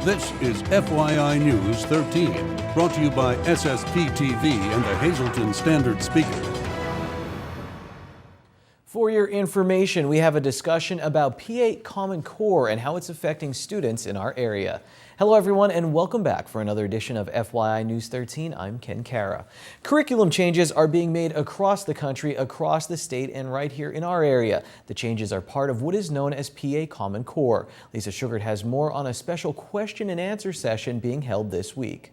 This is FYI News 13, brought to you by SSPTV and the Hazleton Standard Speaker. For your information, we have a discussion about P8 Common Core and how it's affecting students in our area. Hello everyone and welcome back for another edition of FYI News 13. I'm Ken Kara. Curriculum changes are being made across the country, across the state, and right here in our area. The changes are part of what is known as P8 Common Core. Lisa Sugart has more on a special question and answer session being held this week.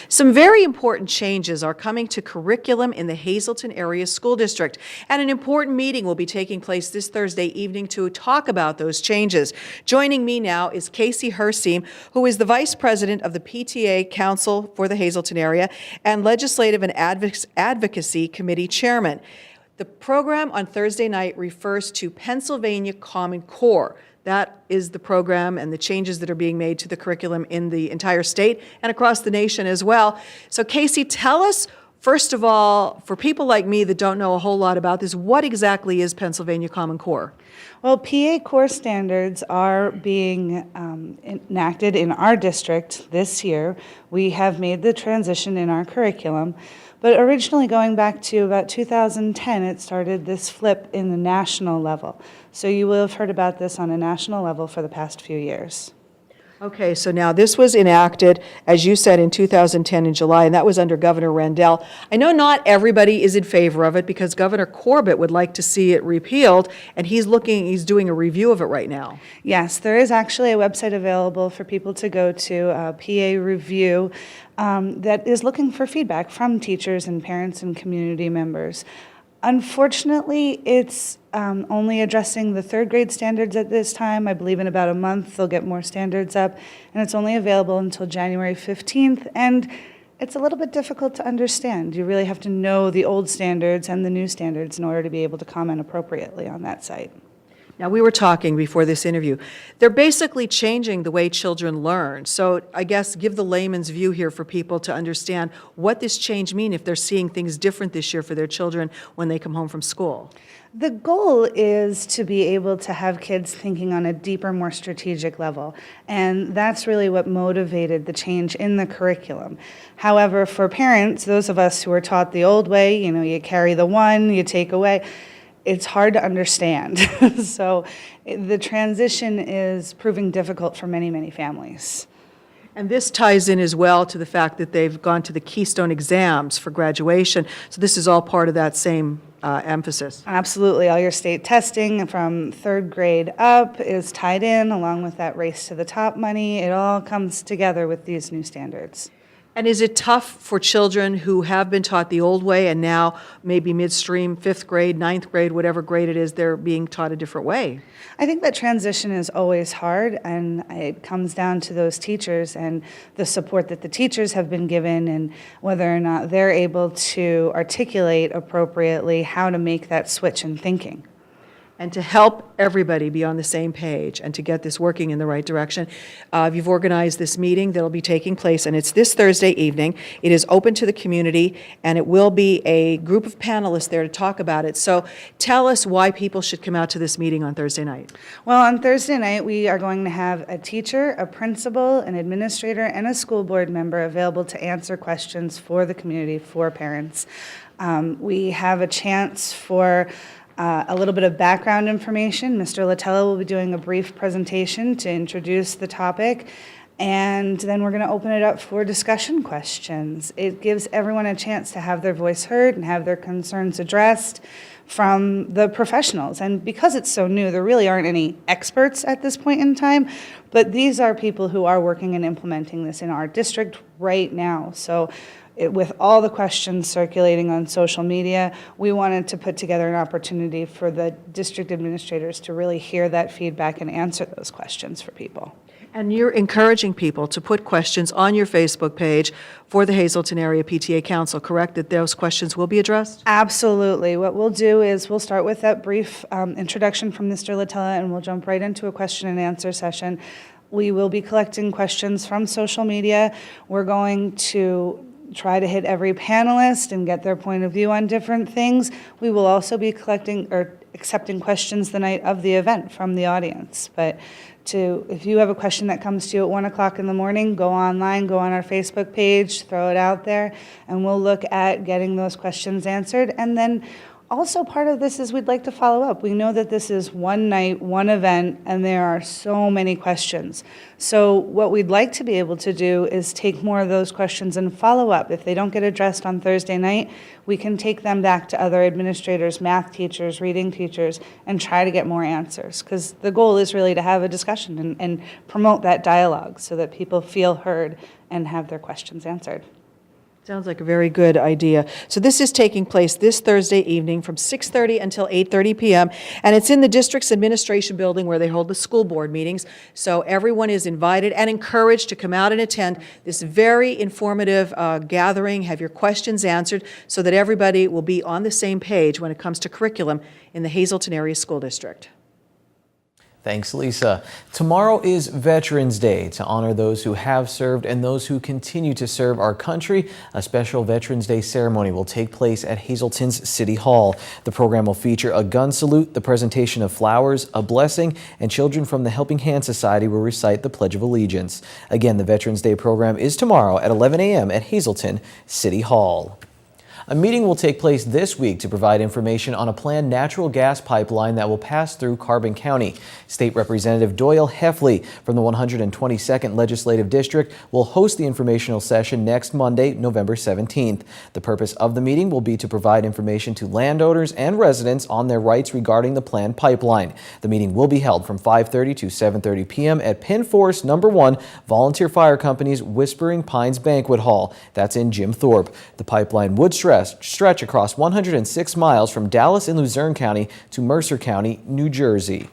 Some very important changes are coming to curriculum in the Hazleton Area School District, and an important meeting will be taking place this Thursday evening to talk about those changes. Joining me now is Casey Herseam, who is the Vice President of the PTA Council for the Hazleton area and Legislative and Advocacy Committee Chairman. The program on Thursday night refers to Pennsylvania Common Core. That is the program and the changes that are being made to the curriculum in the entire state and across the nation as well. So Casey, tell us, first of all, for people like me that don't know a whole lot about this, what exactly is Pennsylvania Common Core? Well, PA core standards are being enacted in our district this year. We have made the transition in our curriculum, but originally going back to about 2010, it started this flip in the national level. So you will have heard about this on a national level for the past few years. Okay, so now this was enacted, as you said, in 2010 in July, and that was under Governor Rendell. I know not everybody is in favor of it because Governor Corbett would like to see it repealed, and he's doing a review of it right now. Yes, there is actually a website available for people to go to, PA Review, that is looking for feedback from teachers and parents and community members. Unfortunately, it's only addressing the third grade standards at this time. I believe in about a month they'll get more standards up, and it's only available until January 15th, and it's a little bit difficult to understand. You really have to know the old standards and the new standards in order to be able to comment appropriately on that site. Now, we were talking before this interview. They're basically changing the way children learn. So I guess give the layman's view here for people to understand what this change means if they're seeing things different this year for their children when they come home from school. The goal is to be able to have kids thinking on a deeper, more strategic level, and that's really what motivated the change in the curriculum. However, for parents, those of us who are taught the old way, you carry the one, you take away, it's hard to understand. So the transition is proving difficult for many, many families. And this ties in as well to the fact that they've gone to the Keystone exams for graduation. So this is all part of that same emphasis. Absolutely. All your state testing from third grade up is tied in along with that race to the top money. It all comes together with these new standards. And is it tough for children who have been taught the old way and now maybe midstream, 5th grade, 9th grade, whatever grade it is, they're being taught a different way? I think that transition is always hard, and it comes down to those teachers and the support that the teachers have been given and whether or not they're able to articulate appropriately how to make that switch in thinking. And to help everybody be on the same page and to get this working in the right direction, you've organized this meeting that will be taking place, and it's this Thursday evening. It is open to the community, and it will be a group of panelists there to talk about it. So tell us why people should come out to this meeting on Thursday night. Well, on Thursday night, we are going to have a teacher, a principal, an administrator, and a school board member available to answer questions for the community, for parents. We have a chance for a little bit of background information. Mr. Latella will be doing a brief presentation to introduce the topic, and then we're going to open it up for discussion questions. It gives everyone a chance to have their voice heard and have their concerns addressed from the professionals. And because it's so new, there really aren't any experts at this point in time, but these are people who are working and implementing this in our district right now. So with all the questions circulating on social media, we wanted to put together an opportunity for the district administrators to really hear that feedback and answer those questions for people. And you're encouraging people to put questions on your Facebook page for the Hazleton Area PTA Council, correct? That those questions will be addressed? Absolutely. What we'll do is we'll start with that brief introduction from Mr. Latella, and we'll jump right into a question and answer session. We will be collecting questions from social media. We're going to try to hit every panelist and get their point of view on different things. We will also be collecting or accepting questions the night of the event from the audience. But if you have a question that comes to you at 1 o'clock in the morning, go online, go on our Facebook page, throw it out there, and we'll look at getting those questions answered. And then also part of this is we'd like to follow up. We know that this is one night, one event, and there are so many questions. So what we'd like to be able to do is take more of those questions and follow up. If they don't get addressed on Thursday night, we can take them back to other administrators, math teachers, reading teachers, and try to get more answers. Because the goal is really to have a discussion and promote that dialogue so that people feel heard and have their questions answered. Sounds like a very good idea. So this is taking place this Thursday evening from 6:30 until 8:30 p.m. And it's in the district's administration building where they hold the school board meetings. So everyone is invited and encouraged to come out and attend this very informative gathering, have your questions answered so that everybody will be on the same page when it comes to curriculum in the Hazleton Area School District. Thanks, Lisa. Tomorrow is Veterans Day. To honor those who have served and those who continue to serve our country, a special Veterans Day ceremony will take place at Hazleton's City Hall. The program will feature a gun salute, the presentation of flowers, a blessing, and children from the Helping Hand Society will recite the Pledge of Allegiance. Again, the Veterans Day program is tomorrow at 11 a.m. at Hazleton City Hall. A meeting will take place this week to provide information on a planned natural gas pipeline that will pass through Carbon County. State Representative Doyle Heffley from the 122nd Legislative District will host the informational session next Monday, November 17th. The purpose of the meeting will be to provide information to landowners and residents on their rights regarding the planned pipeline. The meeting will be held from 5:30 to 7:30 p.m. at Penn Forest No. 1 Volunteer Fire Company's Whispering Pines Banquet Hall. That's in Jim Thorpe. The pipeline would stretch across 106 miles from Dallas in Luzerne County to Mercer County, New Jersey.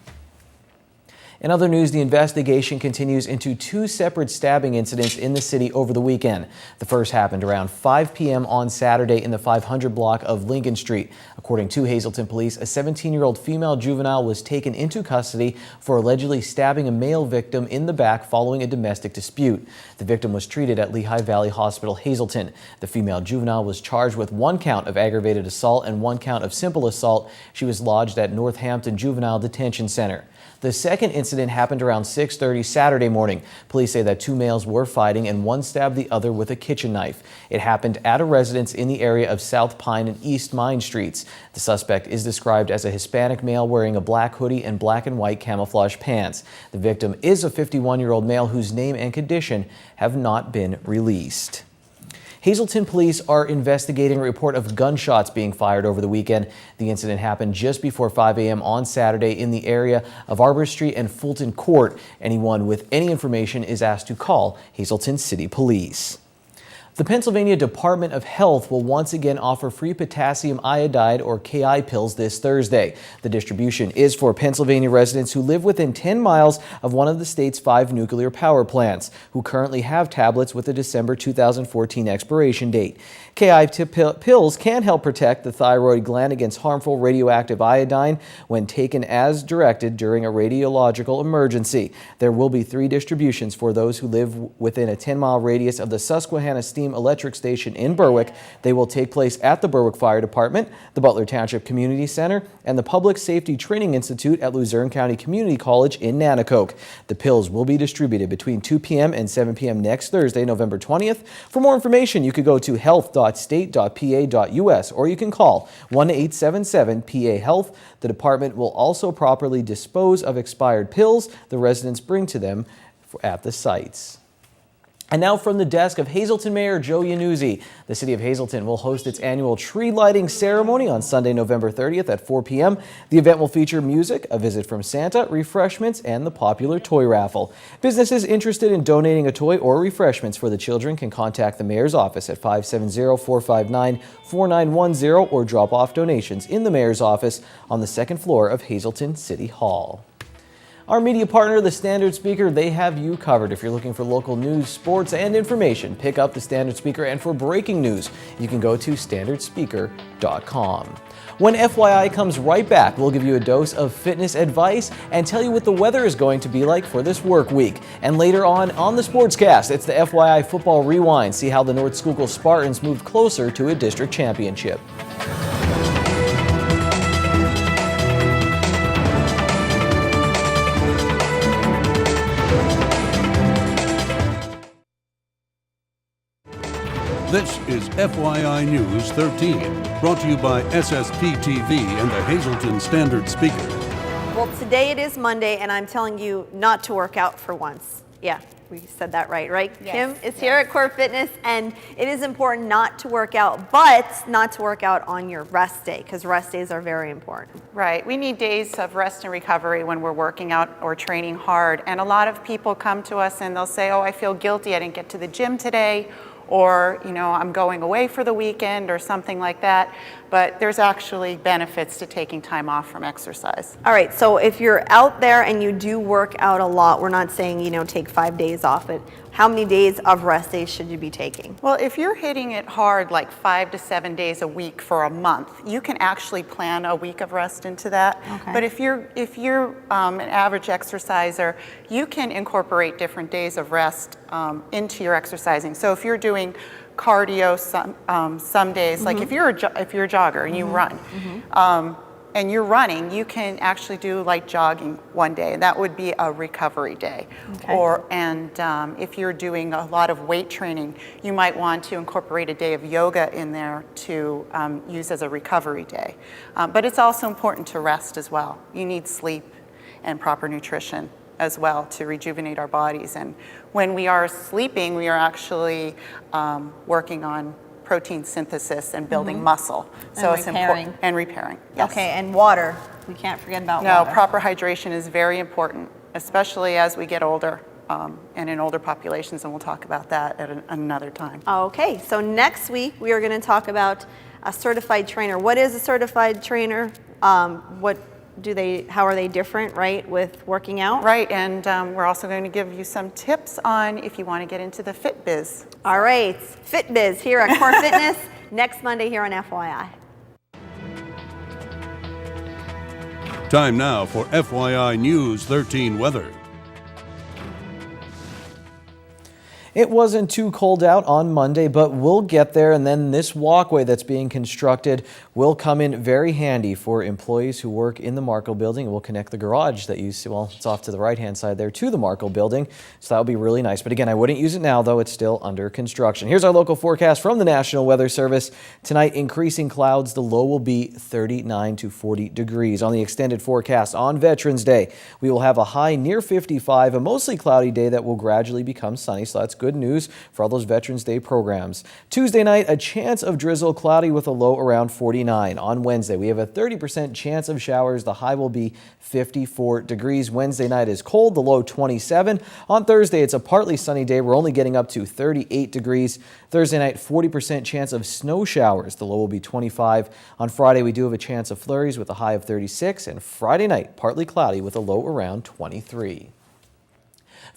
In other news, the investigation continues into two separate stabbing incidents in the city over the weekend. The first happened around 5 p.m. on Saturday in the 500 block of Lincoln Street. According to Hazleton police, a 17-year-old female juvenile was taken into custody for allegedly stabbing a male victim in the back following a domestic dispute. The victim was treated at Lehigh Valley Hospital, Hazleton. The female juvenile was charged with 1 count of aggravated assault and 1 count of simple assault. She was lodged at Northampton Juvenile Detention Center. The second incident happened around 6:30 Saturday morning. Police say that 2 males were fighting and one stabbed the other with a kitchen knife. It happened at a residence in the area of South Pine and East Mine Streets. The suspect is described as a Hispanic male wearing a black hoodie and black and white camouflage pants. The victim is a 51-year-old male whose name and condition have not been released. Hazleton police are investigating a report of gunshots being fired over the weekend. The incident happened just before 5 a.m. on Saturday in the area of Arbor Street and Fulton Court. Anyone with any information is asked to call Hazleton City Police. The Pennsylvania Department of Health will once again offer free potassium iodide or KI pills this Thursday. The distribution is for Pennsylvania residents who live within 10 miles of one of the state's 5 nuclear power plants, who currently have tablets with a December 2014 expiration date. KI pills can help protect the thyroid gland against harmful radioactive iodine when taken as directed during a radiological emergency. There will be 3 distributions for those who live within a 10-mile radius of the Susquehanna Steam Electric Station in Berwick. They will take place at the Berwick Fire Department, the Butler Township Community Center, and the Public Safety Training Institute at Luzerne County Community College in Nanticoke. The pills will be distributed between 2 p.m. and 7 p.m. next Thursday, November 20th. For more information, you could go to health.state.pa.us or you can call 1-877-PA-HEALTH. The department will also properly dispose of expired pills the residents bring to them at the sites. And now from the desk of Hazleton Mayor Joe Iannuzzi, the City of Hazleton will host its annual tree lighting ceremony on Sunday, November 30th at 4 p.m. The event will feature music, a visit from Santa, refreshments, and the popular toy raffle. Businesses interested in donating a toy or refreshments for the children can contact the Mayor's office at 570-459-4910 or drop off donations in the Mayor's office on the 2nd floor of Hazleton City Hall. Our media partner, the Standard Speaker, they have you covered. If you're looking for local news, sports, and information, pick up the Standard Speaker. And for breaking news, you can go to standardspeaker.com. When FYI comes right back, we'll give you a dose of fitness advice and tell you what the weather is going to be like for this work week. And later on the Sportscast, it's the FYI Football Rewind. See how the North Schuylkill Spartans moved closer to a district championship. This is FYI News 13, brought to you by SSPTV and the Hazleton Standard Speaker. Well, today it is Monday, and I'm telling you not to work out for once. Yeah, we said that right? Yes, Kim is here at Core Fitness, and it is important not to work out, but not to work out on your rest day, because rest days are very important. Right. We need days of rest and recovery when we're working out or training hard. And a lot of people come to us and they'll say, oh, I feel guilty, I didn't get to the gym today, or, you know, I'm going away for the weekend or something like that. But there's actually benefits to taking time off from exercise. All right, so if you're out there and you do work out a lot, we're not saying, you know, take 5 days off it. How many days of rest days should you be taking? Well, if you're hitting it hard like 5 to 7 days a week for a month, you can actually plan a week of rest into that. Okay. But if you're an average exerciser, you can incorporate different days of rest into your exercising. So if you're doing cardio some days, like if you're a jogger and you run, and you're running, you can actually do light jogging one day, and that would be a recovery day. Okay. If you're doing a lot of weight training, you might want to incorporate a day of yoga in there to use as a recovery day. But it's also important to rest as well. You need sleep and proper nutrition as well to rejuvenate our bodies. And when we are sleeping, we are actually working on protein synthesis and building muscle. So it's important. And repairing. Yes. Okay, and water. We can't forget about No, water. proper hydration is very important, especially as we get older and in older populations, and we'll talk about that at another time. Okay, so next week we are going to talk about a certified trainer. What is a certified trainer? How are they different, right, with working out? Right, and we're also going to give you some tips on if you want to get into the fit biz. All right, Fit Biz here at Core Fitness next Monday here on FYI. Time now for FYI News 13 weather. It wasn't too cold out on Monday, but we'll get there, and then this walkway that's being constructed will come in very handy for employees who work in the Markle building. It will connect the garage that you see, well, it's off to the right-hand side there, to the Markle building, so that'll be really nice. But again, I wouldn't use it now, though it's still under construction. Here's our local forecast from the National Weather Service. Tonight, increasing clouds. The low will be 39 to 40 degrees. On the extended forecast on Veterans Day, we will have a high near 55, a mostly cloudy day that will gradually become sunny, so that's good news for all those Veterans Day programs. Tuesday night, a chance of drizzle, cloudy with a low around 49. On Wednesday, we have a 30% chance of showers. The high will be 54 degrees. Wednesday night is cold, the low 27. On Thursday, it's a partly sunny day. We're only getting up to 38 degrees. Thursday night, 40% chance of snow showers. The low will be 25. On Friday, we do have a chance of flurries with a high of 36. And Friday night, partly cloudy with a low around 23.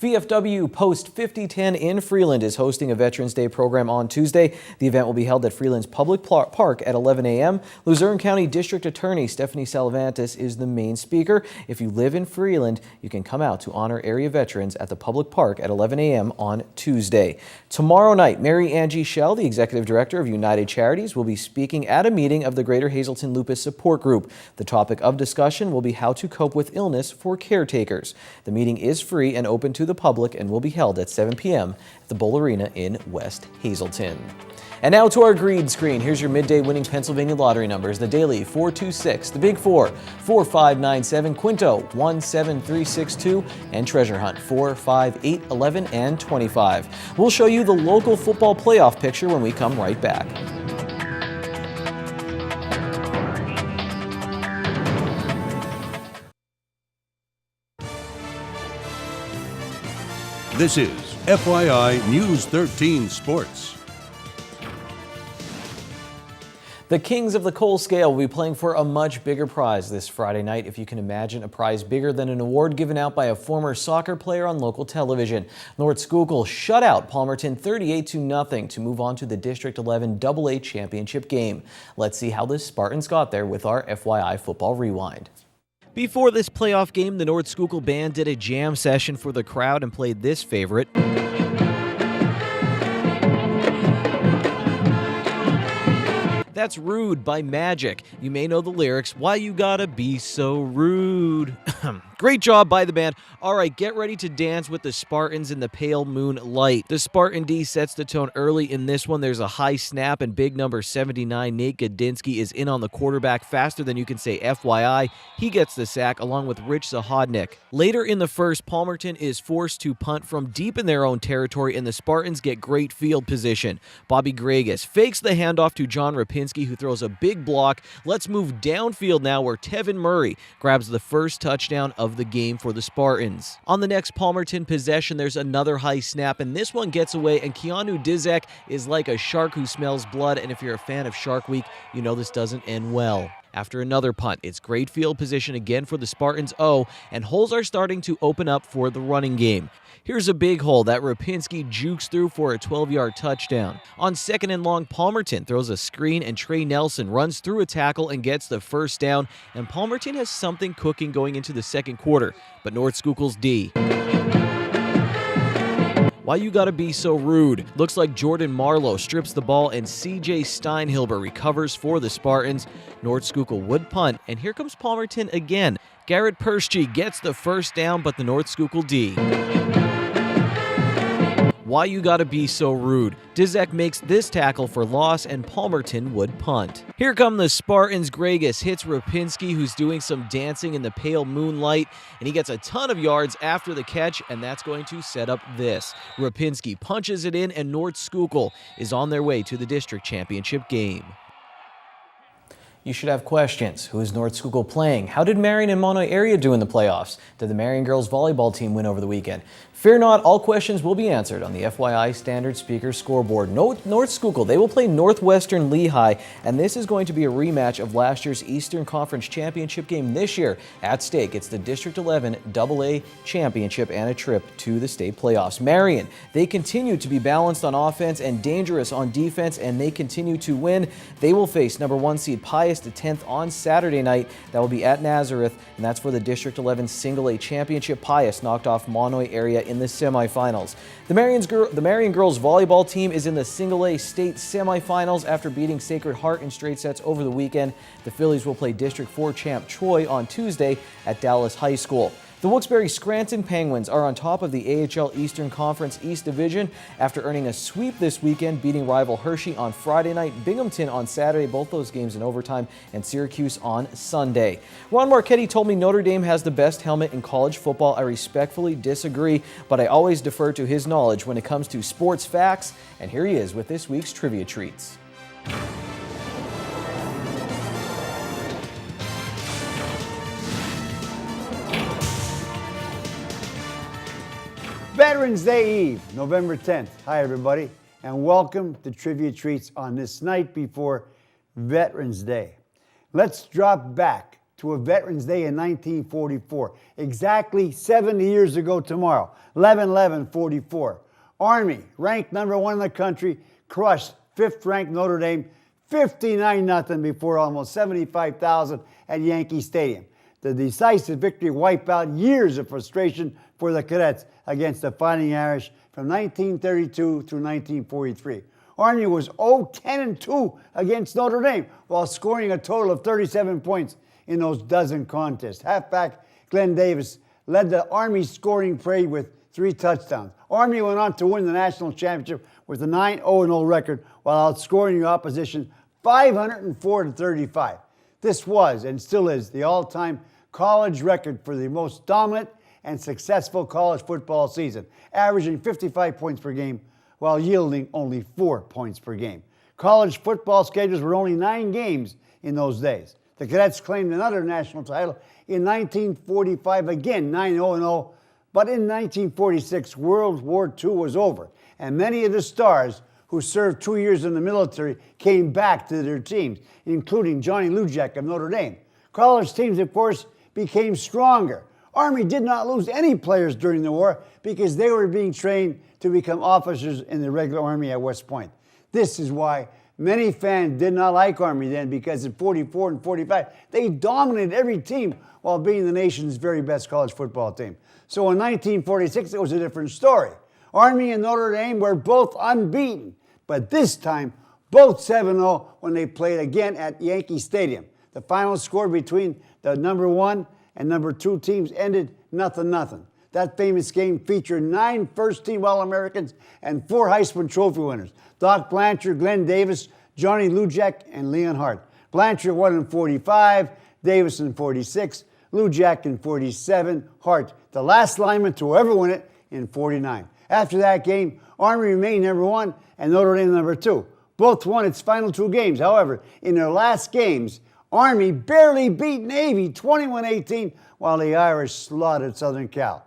VFW Post 5010 in Freeland is hosting a Veterans Day program on Tuesday. The event will be held at Freeland's Public Park at 11 a.m. Luzerne County District Attorney Stephanie Salavantis is the main speaker. If you live in Freeland, you can come out to honor area veterans at the Public Park at 11 a.m. on Tuesday. Tomorrow night, Mary Angie Schell, the Executive Director of United Charities, will be speaking at a meeting of the Greater Hazleton Lupus Support Group. The topic of discussion will be how to cope with illness for caretakers. The meeting is free and open to the public and will be held at 7 p.m. at the Bowl Arena in West Hazleton. And now to our green screen. Here's your midday winning Pennsylvania lottery numbers. The Daily 426, the Big Four 4597, Quinto 17362, and Treasure Hunt 4, 5, 8, 11, and 25. We'll show you the local football playoff picture when we come right back. This is FYI News 13 Sports. The Kings of the Coal Scale will be playing for a much bigger prize this Friday night. If you can imagine a prize bigger than an award given out by a former soccer player on local television. North Schuylkill shut out Palmerton 38-0 to move on to the District 11 AA championship game. Let's see how the Spartans got there with our FYI Football Rewind. Before this playoff game, the North Schuylkill Band did a jam session for the crowd and played this favorite. That's Rude by Magic. You may know the lyrics, why you gotta be so rude. Great job by the band. All right, get ready to dance with the Spartans in the pale moonlight. The Spartan D sets the tone early in this one. There's a high snap, and big number 79, Nate Gadinsky, is in on the quarterback faster than you can say FYI. He gets the sack along with Rich Zahodnik. Later in the first, Palmerton is forced to punt from deep in their own territory, and the Spartans get great field position. Bobby Gregas fakes the handoff to John Rapinski, who throws a big block. Let's move downfield now, where Tevin Murray grabs the first touchdown of the game for the Spartans. On the next Palmerton possession, there's another high snap, and this one gets away, and Keanu Dizek is like a shark who smells blood, and if you're a fan of Shark Week, you know this doesn't end well. After another punt, it's great field position again for the Spartans and holes are starting to open up for the running game. Here's a big hole that Rapinski jukes through for a 12-yard touchdown. On second and long, Palmerton throws a screen, and Trey Nelson runs through a tackle and gets the first down, and Palmerton has something cooking going into the second quarter, but North Schuylkill's D. Why you gotta be so rude? Looks like Jordan Marlowe strips the ball, and CJ Steinhilber recovers for the Spartans. North Schuylkill would punt, and here comes Palmerton again. Garrett Perschi gets the first down, but the North Schuylkill D. Why you gotta be so rude? Dizek makes this tackle for loss, and Palmerton would punt. Here come the Spartans. Gregas hits Rapinski, who's doing some dancing in the pale moonlight, and he gets a ton of yards after the catch, and that's going to set up this. Rapinski punches it in, and North Schuylkill is on their way to the district championship game. You should have questions. Who is North Schuylkill playing? How did Marion and Monoy area do in the playoffs? Did the Marion girls volleyball team win over the weekend? Fear not, all questions will be answered on the FYI Standard Speaker Scoreboard. North Schuylkill, they will play Northwestern Lehigh, and this is going to be a rematch of last year's Eastern Conference Championship game this year. At stake, it's the District 11 AA Championship and a trip to the state playoffs. Marion, they continue to be balanced on offense and dangerous on defense, and they continue to win. They will face number 1 seed Pius X on Saturday night. That will be at Nazareth, and that's for the District 11 Single A Championship. Pius knocked off Monoy area in the semifinals. The Marion girls volleyball team is in the Single A state semifinals after beating Sacred Heart in straight sets over the weekend. The Phillies will play District 4 champ Troy on Tuesday at Dallas High School. The Wilkes-Barre-Scranton Penguins are on top of the AHL Eastern Conference East Division after earning a sweep this weekend, beating rival Hershey on Friday night, Binghamton on Saturday, both those games in overtime, and Syracuse on Sunday. Ron Marchetti told me Notre Dame has the best helmet in college football. I respectfully disagree, but I always defer to his knowledge when it comes to sports facts, and here he is with this week's Trivia Treats. Veterans Day Eve, November 10th. Hi, everybody, and welcome to Trivia Treats on this night before Veterans Day. Let's drop back to a Veterans Day in 1944, exactly 70 years ago tomorrow, 11/11/44. Army, ranked number 1 in the country, crushed 5th-ranked Notre Dame 59-0 before almost 75,000 at Yankee Stadium. The decisive victory wiped out years of frustration for the Cadets against the Fighting Irish from 1932 through 1943. Army was 0-10-2 against Notre Dame while scoring a total of 37 points in those dozen contests. Halfback Glenn Davis led the Army scoring parade with 3 touchdowns. Army went on to win the national championship with a 9-0-0 record while outscoring the opposition 504-35. This was and still is the all-time college record for the most dominant and successful college football season, averaging 55 points per game while yielding only 4 points per game. College football schedules were only 9 games in those days. The Cadets claimed another national title in 1945, again 9-0-0, but in 1946, World War II was over, and many of the stars who served 2 years in the military came back to their teams, including Johnny Lujack of Notre Dame. College teams, of course, became stronger. Army did not lose any players during the war because they were being trained to become officers in the regular Army at West Point. This is why many fans did not like Army then, because in 44 and 45, they dominated every team while being the nation's very best college football team. So in 1946, it was a different story. Army and Notre Dame were both unbeaten, but this time, both 7-0 when they played again at Yankee Stadium. The final score between the number 1 and number 2 teams ended 0-0. That famous game featured 9 first-team All-Americans and 4 Heisman Trophy winners: Doc Blanchard, Glenn Davis, Johnny Lujack, and Leon Hart. Blanchard won in 45, Davis in 46, Lujack in 47, Hart, the last lineman to ever win it, in 49. After that game, Army remained number 1 and Notre Dame number 2. Both won its final 2 games. However, in their last games, Army barely beat Navy 21-18, while the Irish slaughtered Southern Cal.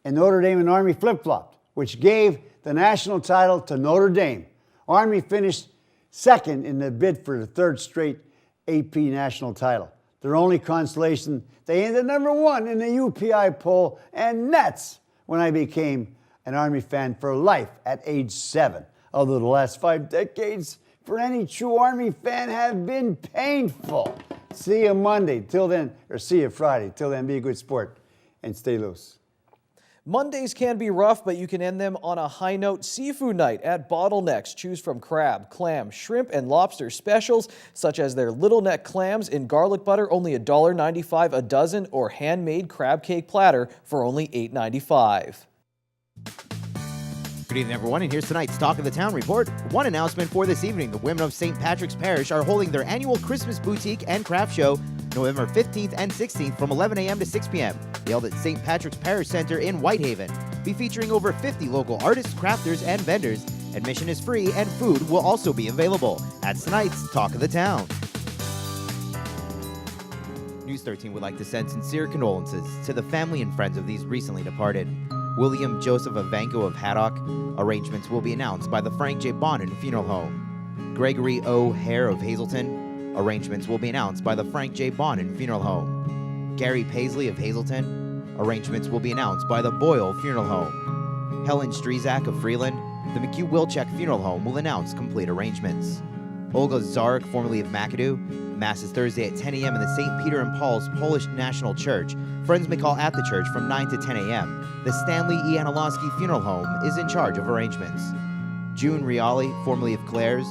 And Notre Dame and Army flip-flopped, which gave the national title to Notre Dame. Army finished second in the bid for the 3rd straight AP national title. Their only consolation, they ended number 1 in the UPI poll, and that's when I became an Army fan for life at age 7. Although the last 5 decades for any true Army fan have been painful. See you Monday. Till then, or see you Friday. Till then, be a good sport and stay loose. Mondays can be rough, but you can end them on a high note. Seafood night at Bottlenecks. Choose from crab, clam, shrimp, and lobster specials, such as their little neck clams in garlic butter, only $1.95 a dozen, or handmade crab cake platter for only $8.95. Good evening, everyone, and here's tonight's Talk of the Town report. One announcement for this evening: the women of St. Patrick's Parish are holding their annual Christmas boutique and craft show November 15th and 16th from 11 a.m. to 6 p.m. held at St. Patrick's Parish Center in Whitehaven. Be featuring over 50 local artists, crafters, and vendors. Admission is free, and food will also be available. That's tonight's Talk of the Town. News 13 would like to send sincere condolences to the family and friends of these recently departed. William Joseph Avanko of Haddock. Arrangements will be announced by the Frank J. Bonin Funeral Home. Gregory O. Hare of Hazleton. Arrangements will be announced by the Frank J. Bonin Funeral Home. Gary Paisley of Hazleton. Arrangements will be announced by the Boyle Funeral Home. Helen Strezak of Freeland. The McHugh Wilczek Funeral Home will announce complete arrangements. Olga Zarek, formerly of McAdoo. Mass is Thursday at 10 a.m. in the St. Peter and Paul's Polish National Church. Friends may call at the church from 9 to 10 a.m. The Stanley E. Anilowski Funeral Home is in charge of arrangements. June Riali, formerly of Claire's.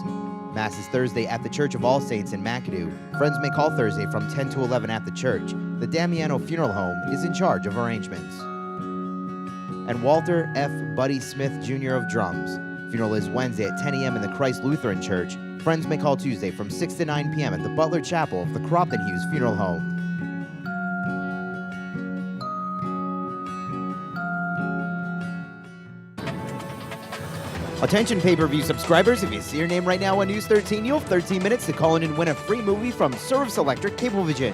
Mass is Thursday at the Church of All Saints in McAdoo. Friends may call Thursday from 10 to 11 at the church. The Damiano Funeral Home is in charge of arrangements. And Walter F. Buddy Smith Jr. of Drums. Funeral is Wednesday at 10 a.m. in the Christ Lutheran Church. Friends may call Tuesday from 6 to 9 p.m. at the Butler Chapel of the Crofton Hughes Funeral Home. Attention pay-per-view subscribers, if you see your name right now on News 13, you'll have 13 minutes to call in and win a free movie from Service Electric Cablevision.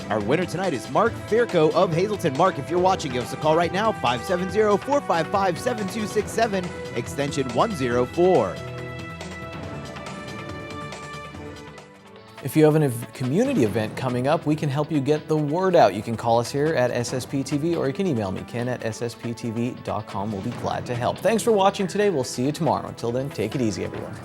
Our winner tonight is Mark Fairco of Hazleton. Mark, if you're watching, give us a call right now, 570-455-7267, extension 104. If you have a community event coming up, we can help you get the word out. You can call us here at SSPTV, or you can email me, ken@ssptv.com. We'll be glad to help. Thanks for watching today. We'll see you tomorrow. Until then, take it easy, everyone.